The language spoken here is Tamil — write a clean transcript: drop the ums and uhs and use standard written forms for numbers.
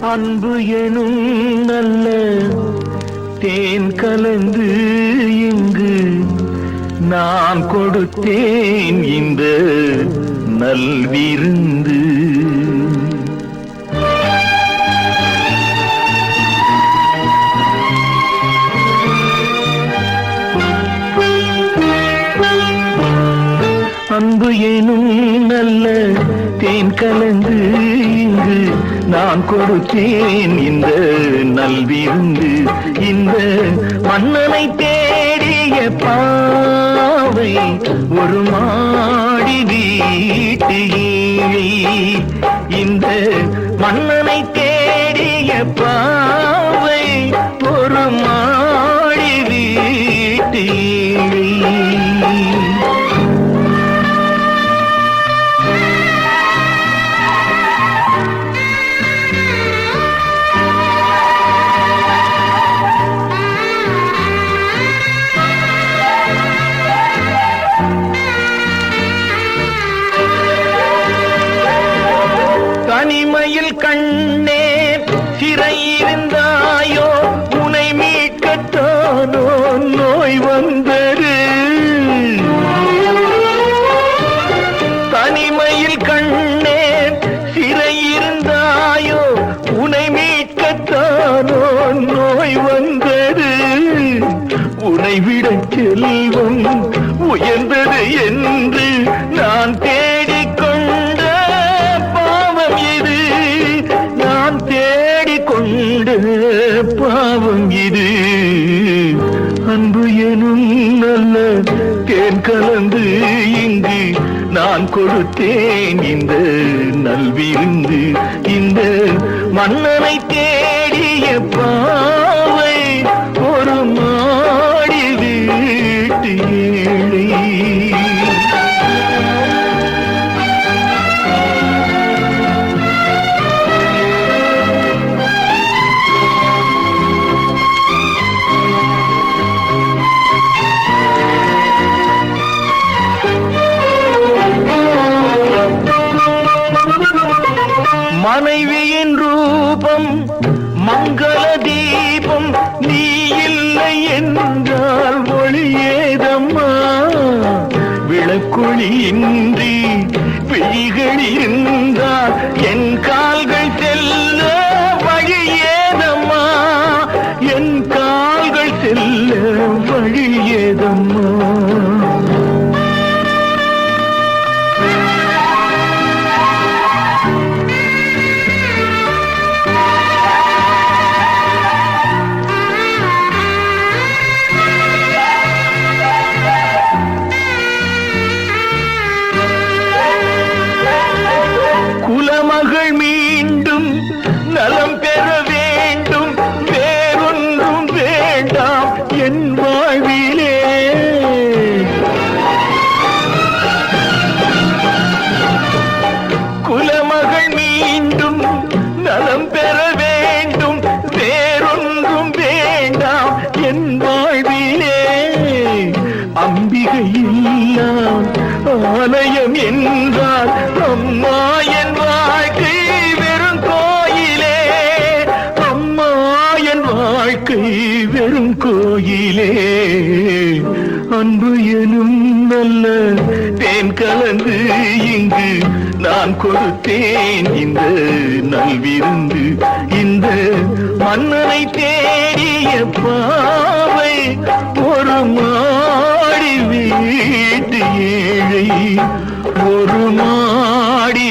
அன்பு எனும் நல்ல தேன் கலந்து இங்கு நான் கொடுத்தேன் இந்த நல்விருந்து. அன்பு எனும் நல்ல தேன் கலந்து இங்கு நான் கொடுத்தேன் இந்த நல்விருந்து. இந்த மன்னனை தேடிய பாவை ஒரு மாடி வீட்டு ஏழை. இந்த மன்னனை தேடிய பாவை ஒரு மாடி வீட்டு ஏழை. தனிமையில் கண்ணே சிறையிருந்தாயோ, உனை மீட்கத்தானோ நோய் வந்தது. தனிமையில் கண்ணே சிறையிருந்தாயோ, உனை மீட்கத்தானோ நோய் வந்தது. உனை விட செல்வம் உயர்ந்தது என்று நான் தேடிக்கொண்ட பாவம் இது. நான் தேடிக்கொண்ட பாவம் இது. அன்பு எனும் நல்ல தேன் கலந்து இங்கு நான் கொடுத்தேன் இந்த நல்விருந்து. இந்த மன்னனை தேடிய பாவை ஒரு மாடி வீட்டு ஏழை. மனைவியின் ரூபம் மங்கள தீபம், நீ இல்லை என்றால் ஒளியேதம்மா. விளக்குழியின்றி விழிகள் இருந்தால் என் கால்கள் செல்ல வழியேதம்மா. என் கால்கள் செல்ல வழியேதம்மா. குலமகள் மீண்டும் நலம் பெற வேண்டும், வேறொன்றும் வேண்டாம் என் வாழ்விலே. குலமகள் மீண்டும் நலம் பெற வேண்டும், வேறொன்றும் வேண்டாம் என் வாழ்விலே. அம்பிகை எல்லாம் ஆலயம் என்றால் அம்மா என் வாழ்க்கை வெறும் கோயிலே. அம்மா என் வாழ்க்கை வெறும் கோயிலே. அன்பு எனும் நல்ல தேன் கலந்து இங்கு நான் கொடுத்தேன் இந்த நல்விருந்து. இந்த மன்னனை தேடிய பாவை ஒரு மாடி வீட்டு ஏழை. ஒரு மாடி